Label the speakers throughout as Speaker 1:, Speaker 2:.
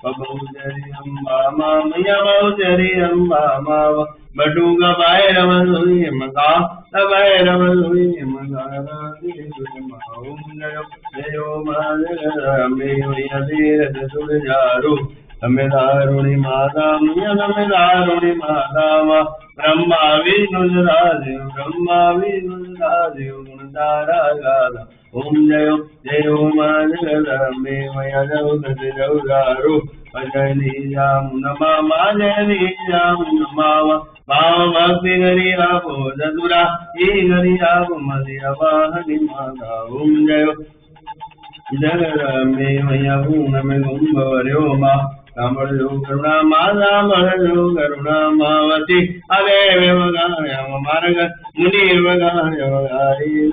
Speaker 1: Babujari amba mama yamujari amba mama Baduga Bhairava Suri Maga Bhairava Suri Maga Om Jayo Jayo Madhara Me Yadira Surijaru Amidaruni Madam Yanamiraruni Madama Brahma Vishnu Radhi Brahma Vishnu Radhi Gunadara Gada Om Jayo Jayo Madhara Me Yadira Ajani Yamuna Majani Yamuna Bhava Bhakti Gari Apo Jadura Gari Apo Madhya Vahani Mada Om Jayo Jagarame Mayavuna Megumba Ryoma Kamarjo Karuna Mada Marjo Karuna Mavati Ave Vagaya Marga Muni Vagaya Vagaya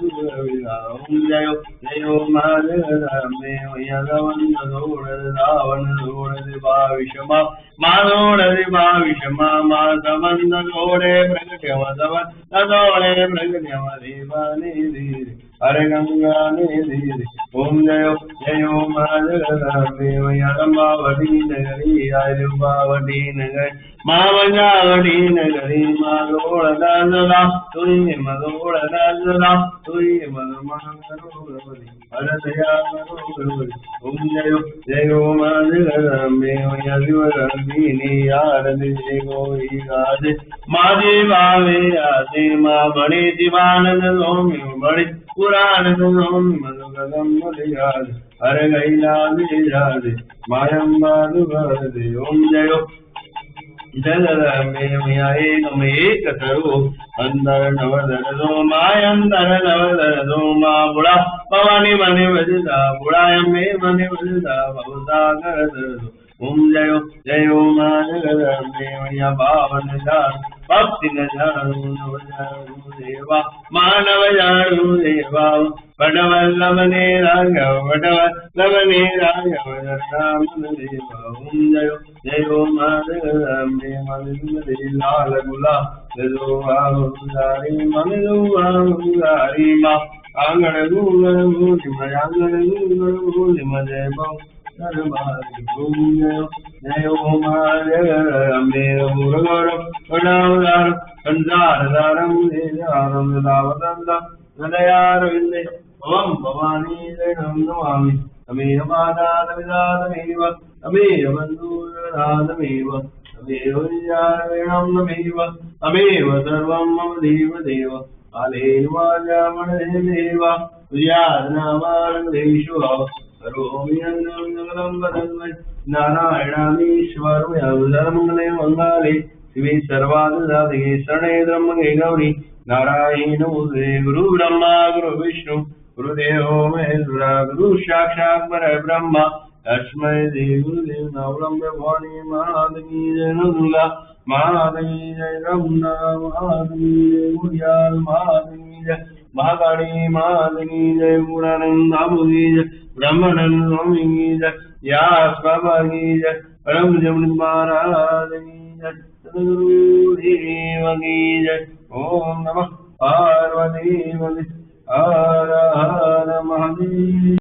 Speaker 1: Om Jayo Jayo Madarame Mayavana Dora Ravana Dora Deva Vishama Madora Deva Vishama Madhavana Dore Prakatyavadava Adore Prakatyava Deva Nidhi Hare Ganga Nidhi Om Jayo Jayo Madharame Yadambavati Nagari Ayurvavati Nagari Mavajavati Nagari Madhura Dazala Tui Madhura Dazala Tui Madhura Arataya Madhura Om Jayo Jayo Madharame Yadivadini Yaradi Jego Igade Madhi Bhave Ase Mabadi Divananda Somi Badi Purana Somi Madhugadam Madhyad Hare Gaila Vijade Mayam Madhugade Om Jayo Jagarame Mayayekame Kataru Andar Navadarazo Mayandar Navadarazo Ma Buddha Bhavani Mani Vajida Buddhayame Mani Vajida Bhavata Karadarazo Om Jayo Jayo Majagarame Mayabhavanadar Bhakti Najaru Navajaru Deva Manavajaru Deva Padavalavane Raga Padavalavane Raga Vajradhamana Deva Om Jayo Jayo Majagarame Madhumari Lala Gula Jayo Vavudari Manilu Vavudari Ma Angara Gula Mudima Angara Gula Mudima Deva Jayo Jayo Muragara Padavalar Pandararam Dejaram Lavadanda Nadayarvinde Om Bhavani Janam Namami Ameya Madhadavidadameva Ameya Bandhuradameva Ameya Vijayavinam Nameva Ameya Sarvam Mamadeva Deva Alenu Vajamanadeva Vijayadnamaram Deshua Karomi Anam Vadamai Narayamishwaram Yavdharamangale Mangale Sivi Sarvadadadi Sarne Dhammange Gauri Narayana Mudre Guru Brahma Guru Vishnu Guru Deo Maheshwara Guru Sakshat Parabrahma Tasmai Devi Guru Navalam Bhavani Mahadani Janadula Mahadani Jai Ramna Mahadani Jai Muryal Mahadani Jai Mahadani Mahadani Jai Murananda Mudi Jai Brahmanan Swami Jai Yas Baba Jai Param Jamni Maharani Jai Sadguru Deva Jai Om Namah Parvati Har Har Mahadev